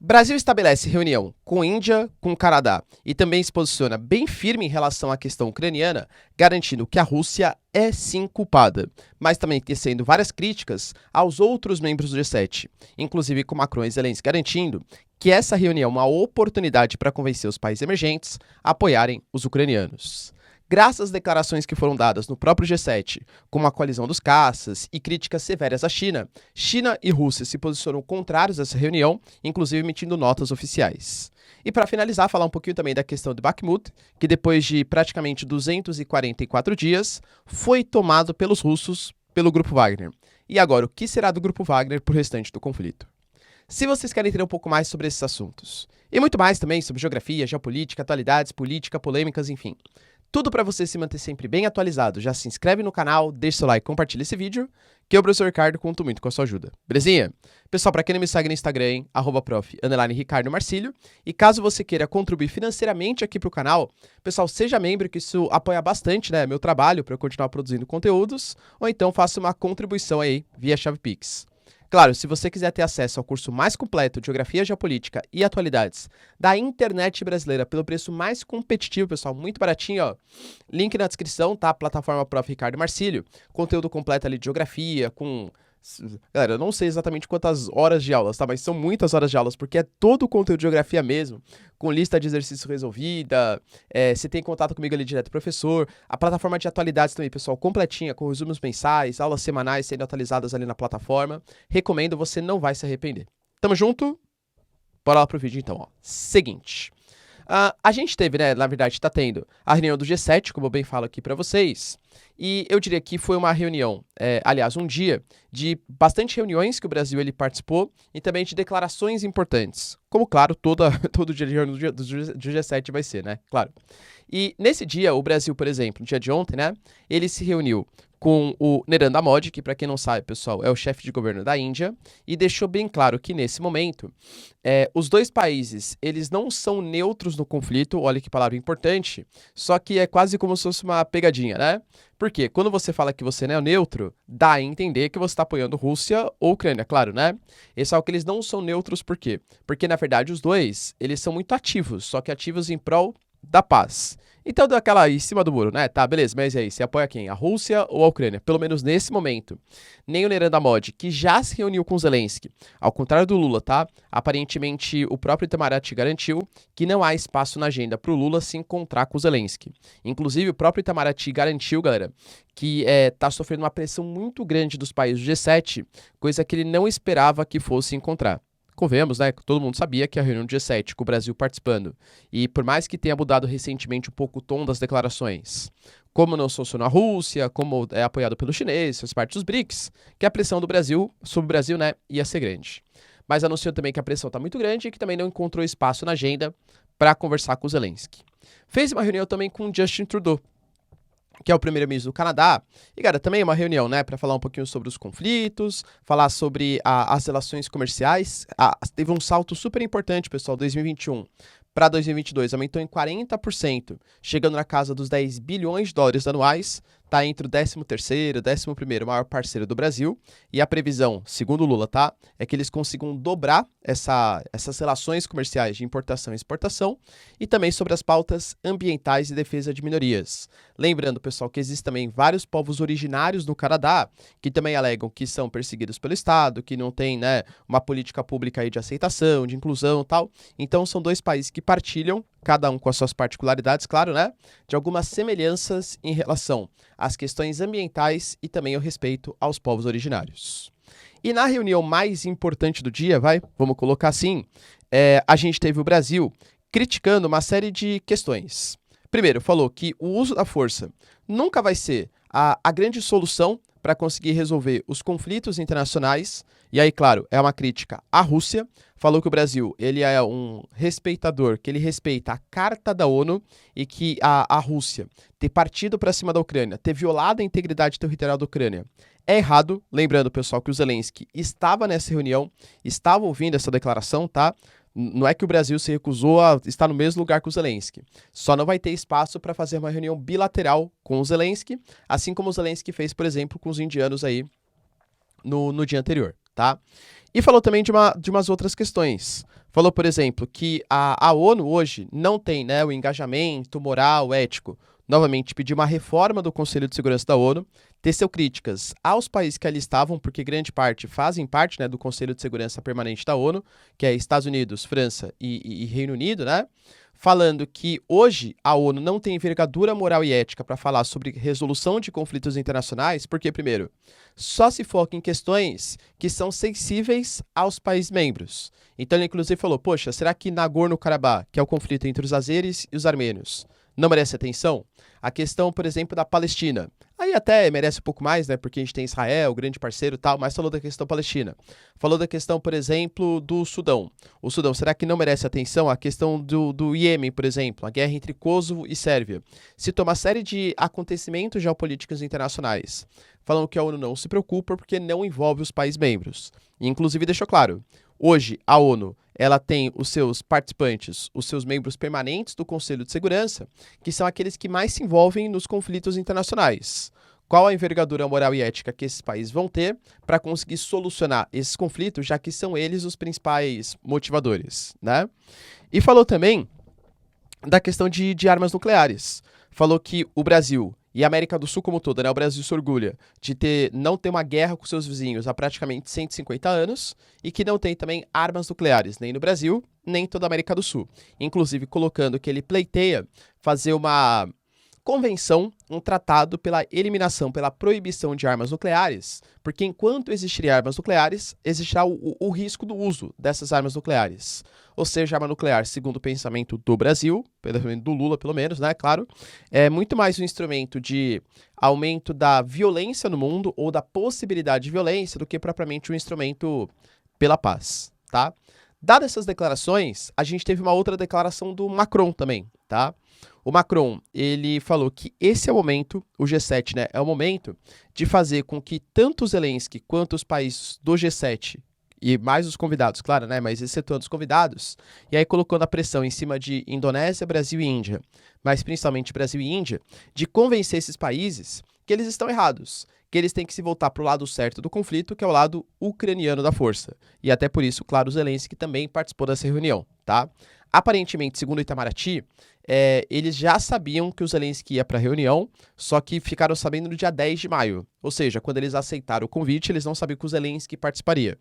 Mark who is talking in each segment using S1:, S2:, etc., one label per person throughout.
S1: Brasil estabelece reunião com Índia, com Canadá e também se posiciona bem firme em relação à questão ucraniana, garantindo que a Rússia é sim culpada, mas também tecendo várias críticas aos outros membros do G7, inclusive com Macron e Zelensky garantindo que essa reunião é uma oportunidade para convencer os países emergentes a apoiarem os ucranianos. Graças às declarações que foram dadas no próprio G7, como a coalizão dos caças e críticas severas à China, China e Rússia se posicionam contrários a essa reunião, inclusive emitindo notas oficiais. E para finalizar, falar um pouquinho também da questão de Bakhmut, que depois de praticamente 244 dias, foi tomado pelos russos pelo Grupo Wagner. E agora, o que será do Grupo Wagner para o restante do conflito? Se vocês querem entender um pouco mais sobre esses assuntos, e muito mais também sobre geografia, geopolítica, atualidades, política, polêmicas, enfim, tudo para você se manter sempre bem atualizado, já se inscreve no canal, deixa seu like e compartilha esse vídeo, que eu, professor Ricardo, conto muito com a sua ajuda. Belezinha? Pessoal, para quem não me segue no Instagram, hein, @prof_Ricardo Marcílio, e caso você queira contribuir financeiramente aqui para o canal, pessoal, seja membro, que isso apoia bastante, né, meu trabalho para eu continuar produzindo conteúdos, ou então faça uma contribuição aí via chave Pix. Claro, se você quiser ter acesso ao curso mais completo de Geografia, Geopolítica e Atualidades da internet brasileira pelo preço mais competitivo, pessoal, muito baratinho, ó. Link na descrição, tá? Plataforma Prof. Ricardo Marcílio. Conteúdo completo ali de Geografia, com... Galera, eu não sei exatamente quantas horas de aulas, tá? Mas são muitas horas de aulas, porque é todo o conteúdo de Geografia mesmo, com lista de exercício resolvida, você tem contato comigo ali direto, professor. A plataforma de atualidades também, pessoal, completinha, com resumos mensais, aulas semanais sendo atualizadas ali na plataforma. Recomendo, você não vai se arrepender. Tamo junto? Bora lá pro vídeo então, ó. Seguinte. A gente teve, né, na verdade tá tendo a reunião do G7, como eu bem falo aqui pra vocês, e eu diria que foi uma reunião, aliás, um dia de bastante reuniões que o Brasil ele participou e também de declarações importantes, como claro, todo dia de reunião do G7 vai ser, né, claro. E nesse dia, o Brasil, por exemplo, no dia de ontem, né, ele se reuniu com o Narendra Modi, que para quem não sabe, pessoal, é o chefe de governo da Índia, e deixou bem claro que nesse momento, os dois países, eles não são neutros no conflito, olha que palavra importante, só que é quase como se fosse uma pegadinha, né? Porque quando você fala que você não é neutro, dá a entender que você está apoiando Rússia ou Ucrânia, claro, né? Esse é o que eles não são neutros, por quê? Porque, na verdade, os dois, eles são muito ativos, só que ativos em prol da paz. Então deu aquela aí em cima do muro, né? Tá, beleza, mas e aí, você apoia quem? A Rússia ou a Ucrânia? Pelo menos nesse momento. Nem o Narendra Modi, que já se reuniu com Zelensky, ao contrário do Lula, tá? Aparentemente, o próprio Itamaraty garantiu que não há espaço na agenda para o Lula se encontrar com o Zelensky. Inclusive, o próprio Itamaraty garantiu, galera, que tá sofrendo uma pressão muito grande dos países do G7, coisa que ele não esperava que fosse encontrar. Convenhamos, né? Todo mundo sabia que a reunião do G7, com o Brasil participando, e por mais que tenha mudado recentemente um pouco o tom das declarações, como não solucionou a Rússia, como é apoiado pelos chineses, faz parte dos BRICS, que a pressão do Brasil sobre o Brasil, né, ia ser grande. Mas anunciou também que a pressão está muito grande e que também não encontrou espaço na agenda para conversar com o Zelensky. Fez uma reunião também com Justin Trudeau, que é o primeiro-ministro do Canadá, e, cara, também é uma reunião, né, para falar um pouquinho sobre os conflitos, falar sobre as relações comerciais. Teve um salto super importante, pessoal, 2021 para 2022, aumentou em 40%, chegando na casa dos 10 bilhões de dólares anuais, está entre o 13º e 11º maior parceiro do Brasil, e a previsão, segundo o Lula, tá, é que eles consigam dobrar essas relações comerciais de importação e exportação, e também sobre as pautas ambientais e defesa de minorias. Lembrando, pessoal, que existem também vários povos originários no Canadá, que também alegam que são perseguidos pelo Estado, que não tem, né, uma política pública aí de aceitação, de inclusão e tal. Então, são dois países que partilham, cada um com as suas particularidades, claro, né, de algumas semelhanças em relação às questões ambientais e também ao respeito aos povos originários. E na reunião mais importante do dia, vamos colocar assim, a gente teve o Brasil criticando uma série de questões. Primeiro, falou que o uso da força nunca vai ser a grande solução para conseguir resolver os conflitos internacionais. E aí, claro, é uma crítica à Rússia. Falou que o Brasil ele é um respeitador, que ele respeita a Carta da ONU e que a Rússia ter partido para cima da Ucrânia, ter violado a integridade territorial da Ucrânia, é errado. Lembrando, pessoal, que o Zelensky estava nessa reunião, estava ouvindo essa declaração, tá? Não é que o Brasil se recusou a estar no mesmo lugar que o Zelensky. Só não vai ter espaço para fazer uma reunião bilateral com o Zelensky, assim como o Zelensky fez, por exemplo, com os indianos aí no dia anterior, tá? E falou também de umas outras questões. Falou, por exemplo, que a ONU hoje não tem, né, o engajamento moral, ético. Novamente, pediu uma reforma do Conselho de Segurança da ONU, teceu críticas aos países que ali estavam, porque grande parte fazem parte, né, do Conselho de Segurança Permanente da ONU, que é Estados Unidos, França e Reino Unido, né? Falando que hoje a ONU não tem envergadura moral e ética para falar sobre resolução de conflitos internacionais, porque, primeiro, só se foca em questões que são sensíveis aos países membros. Então ele inclusive falou, poxa, será que Nagorno-Karabakh, que é o conflito entre os azeres e os armênios, não merece atenção? A questão, por exemplo, da Palestina. Aí até merece um pouco mais, né? Porque a gente tem Israel, grande parceiro e tal, mas falou da questão palestina. Falou da questão, por exemplo, do Sudão. O Sudão, será que não merece atenção? A questão do Iêmen, por exemplo, a guerra entre Kosovo e Sérvia. Citou uma série de acontecimentos geopolíticos internacionais, falando que a ONU não se preocupa porque não envolve os países membros. E, inclusive, deixou claro, hoje a ONU ela tem os seus participantes, os seus membros permanentes do Conselho de Segurança, que são aqueles que mais se envolvem nos conflitos internacionais. Qual a envergadura moral e ética que esses países vão ter para conseguir solucionar esses conflitos, já que são eles os principais motivadores, né? E falou também da questão de armas nucleares. Falou que o Brasil e a América do Sul como toda, né? O Brasil se orgulha de não ter uma guerra com seus vizinhos há praticamente 150 anos e que não tem também armas nucleares, nem no Brasil, nem em toda a América do Sul. Inclusive colocando que ele pleiteia fazer uma convenção, um tratado pela eliminação, pela proibição de armas nucleares, porque enquanto existirem armas nucleares, existirá o risco do uso dessas armas nucleares. Ou seja, a arma nuclear, segundo o pensamento do Brasil, do Lula pelo menos, né, claro, é muito mais um instrumento de aumento da violência no mundo ou da possibilidade de violência do que propriamente um instrumento pela paz, tá? Dadas essas declarações, a gente teve uma outra declaração do Macron também, tá? O Macron, ele falou que esse é o momento, o G7, né, é o momento de fazer com que tanto o Zelensky quanto os países do G7, e mais os convidados, claro, né, mas excetuando os convidados, e aí colocando a pressão em cima de Indonésia, Brasil e Índia, mas principalmente Brasil e Índia, de convencer esses países que eles estão errados, que eles têm que se voltar para o lado certo do conflito, que é o lado ucraniano da força. E até por isso, claro, o Zelensky também participou dessa reunião, tá? Aparentemente, segundo o Itamaraty, eles já sabiam que o Zelensky ia para a reunião, só que ficaram sabendo no dia 10 de maio. Ou seja, quando eles aceitaram o convite, eles não sabiam que o Zelensky participaria.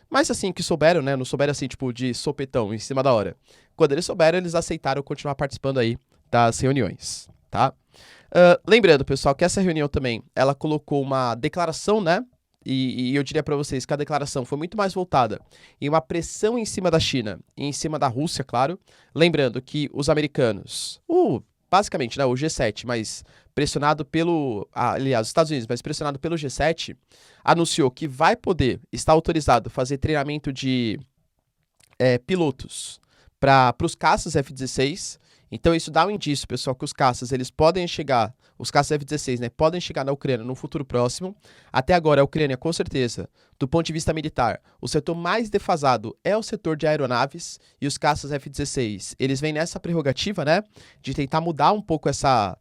S1: Mas assim que souberam, né? Não souberam assim, tipo, de sopetão, em cima da hora. Quando eles souberam, eles aceitaram continuar participando aí das reuniões, tá? Lembrando, pessoal, que essa reunião também, ela colocou uma declaração, né? E eu diria para vocês que a declaração foi muito mais voltada em uma pressão em cima da China e em cima da Rússia, claro. Lembrando que os americanos, basicamente, né, o G7, mas pressionado aliás, os Estados Unidos, mas pressionado pelo G7, anunciou que vai poder, está autorizado fazer treinamento de pilotos para os caças F-16. Então isso dá um indício, pessoal, que os caças, eles podem chegar, os caças F-16, né, podem chegar na Ucrânia no futuro próximo. Até agora, a Ucrânia, com certeza, do ponto de vista militar, o setor mais defasado é o setor de aeronaves, e os caças F-16, eles vêm nessa prerrogativa, né, de tentar mudar um pouco essa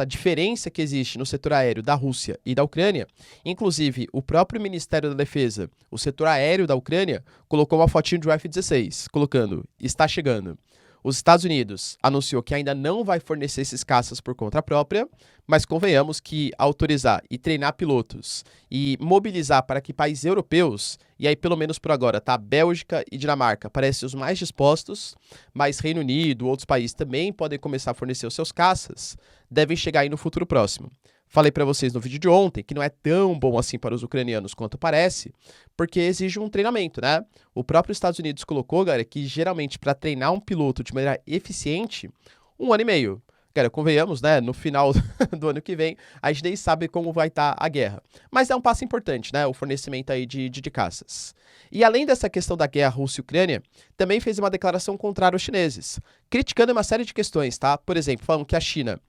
S1: diferença que existe no setor aéreo da Rússia e da Ucrânia. Inclusive, o próprio Ministério da Defesa, o setor aéreo da Ucrânia, colocou uma fotinho de um F-16, colocando, está chegando. Os Estados Unidos anunciou que ainda não vai fornecer esses caças por conta própria, mas convenhamos que autorizar e treinar pilotos e mobilizar para que países europeus, e aí pelo menos por agora, tá? Bélgica e Dinamarca parecem os mais dispostos, mas Reino Unido, outros países também podem começar a fornecer os seus caças, devem chegar aí no futuro próximo. Falei para vocês no vídeo de ontem que não é tão bom assim para os ucranianos quanto parece, porque exige um treinamento, né? O próprio Estados Unidos colocou, galera, que geralmente para treinar um piloto de maneira eficiente, 1 ano e meio. Cara, convenhamos, né? No final do ano que vem, a gente nem sabe como vai estar a guerra. Mas é um passo importante, né? O fornecimento aí de caças. E além dessa questão da guerra Rússia e Ucrânia, também fez uma declaração contrária aos chineses, criticando uma série de questões, tá? Por exemplo, falando que a China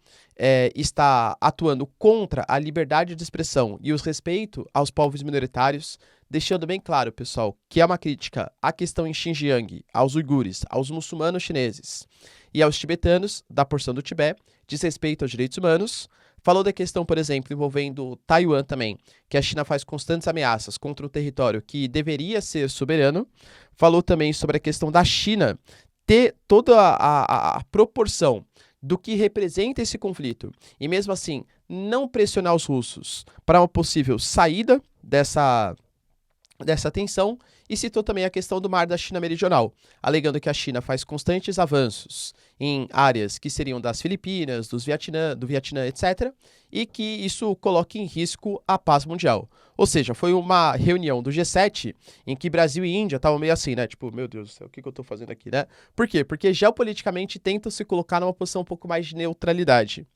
S1: está atuando contra a liberdade de expressão e o respeito aos povos minoritários, deixando bem claro, pessoal, que é uma crítica à questão em Xinjiang, aos uigures, aos muçulmanos chineses e aos tibetanos, da porção do Tibete, diz respeito aos direitos humanos, Falou da questão, por exemplo, envolvendo Taiwan também, que a China faz constantes ameaças contra o território que deveria ser soberano. Falou também sobre a questão da China ter toda a proporção do que representa esse conflito e, mesmo assim, não pressionar os russos para uma possível saída dessa tensão, e citou também a questão do Mar da China Meridional, alegando que a China faz constantes avanços em áreas que seriam das Filipinas, do Vietnã, etc., e que isso coloca em risco a paz mundial. Ou seja, foi uma reunião do G7 em que Brasil e Índia estavam meio assim, né? Tipo, meu Deus do céu, o que eu tô fazendo aqui, né? Por quê? Porque geopoliticamente tentam se colocar numa posição um pouco mais de neutralidade.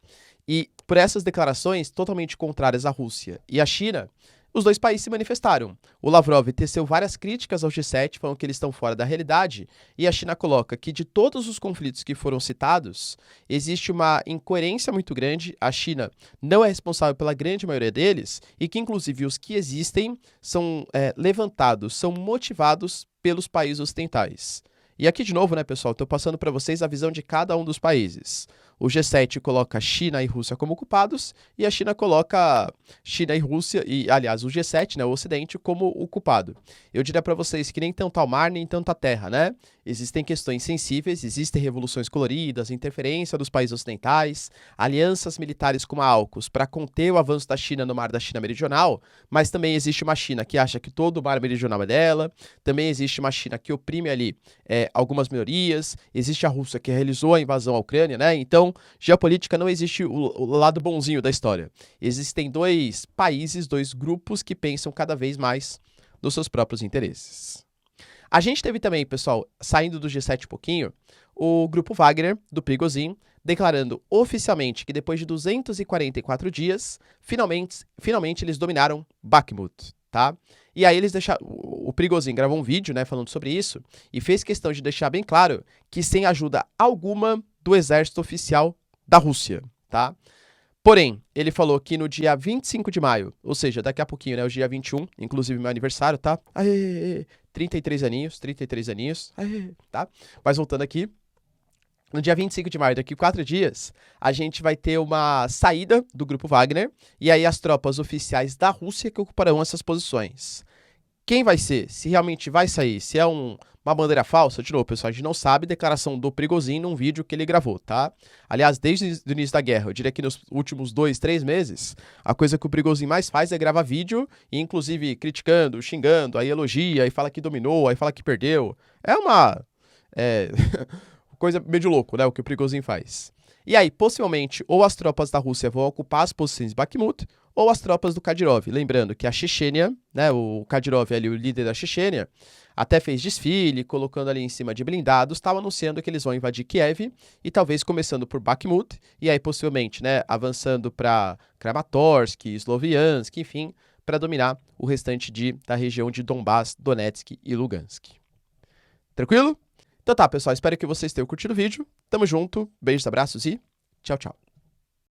S1: E por essas declarações totalmente contrárias à Rússia e à China, os dois países se manifestaram. O Lavrov teceu várias críticas ao G7, falando que eles estão fora da realidade, e a China coloca que de todos os conflitos que foram citados, existe uma incoerência muito grande, a China não é responsável pela grande maioria deles, e que inclusive os que existem são levantados, são motivados pelos países ocidentais. E aqui de novo, né, pessoal, estou passando para vocês a visão de cada um dos países. O G7 coloca China e Rússia como culpados, e a China coloca China e Rússia, e aliás, o G7, né, o Ocidente, como o culpado. Eu diria para vocês que nem tanto ao mar, nem tanto à terra, né? Existem questões sensíveis, existem revoluções coloridas, interferência dos países ocidentais, alianças militares com a AUKUS para conter o avanço da China no Mar da China Meridional, mas também existe uma China que acha que todo o Mar Meridional é dela, também existe uma China que oprime ali algumas minorias, existe a Rússia que realizou a invasão à Ucrânia, né? Então, geopolítica não existe o lado bonzinho da história. Existem dois países, dois grupos que pensam cada vez mais nos seus próprios interesses. A gente teve também, pessoal, saindo do G7 um pouquinho, o grupo Wagner, do Prigozhin, declarando oficialmente que depois de 244 dias, finalmente eles dominaram Bakhmut, tá? E aí o Prigozhin gravou um vídeo, né, falando sobre isso, e fez questão de deixar bem claro que sem ajuda alguma do exército oficial da Rússia, tá? Porém, ele falou que no dia 25 de maio, ou seja, daqui a pouquinho, né, o dia 21, inclusive meu aniversário, tá? Aê, 33 aninhos, aê, tá? Mas voltando aqui, no dia 25 de maio, daqui a 4 dias, a gente vai ter uma saída do grupo Wagner, e aí as tropas oficiais da Rússia que ocuparão essas posições. Quem vai ser? Se realmente vai sair? Se é uma bandeira falsa? De novo, pessoal, a gente não sabe. Declaração do Prigozhin num vídeo que ele gravou, tá? Aliás, desde o início da guerra, eu diria que nos últimos 2, 3 meses, a coisa que o Prigozhin mais faz é gravar vídeo, e inclusive criticando, xingando, aí elogia, aí fala que dominou, aí fala que perdeu. É uma coisa meio de louco, né, o que o Prigozhin faz. E aí, possivelmente, ou as tropas da Rússia vão ocupar as posições de Bakhmut, ou as tropas do Kadyrov. Lembrando que a Chechênia, né, o Kadyrov ali, o líder da Chechênia, até fez desfile, colocando ali em cima de blindados, estava anunciando que eles vão invadir Kiev, e talvez começando por Bakhmut, e aí possivelmente, né, avançando para Kramatorsk, Sloviansk, enfim, para dominar o restante da região de Donbas, Donetsk e Lugansk. Tranquilo? Então tá, pessoal, espero que vocês tenham curtido o vídeo. Tamo junto, beijos, abraços e tchau, tchau.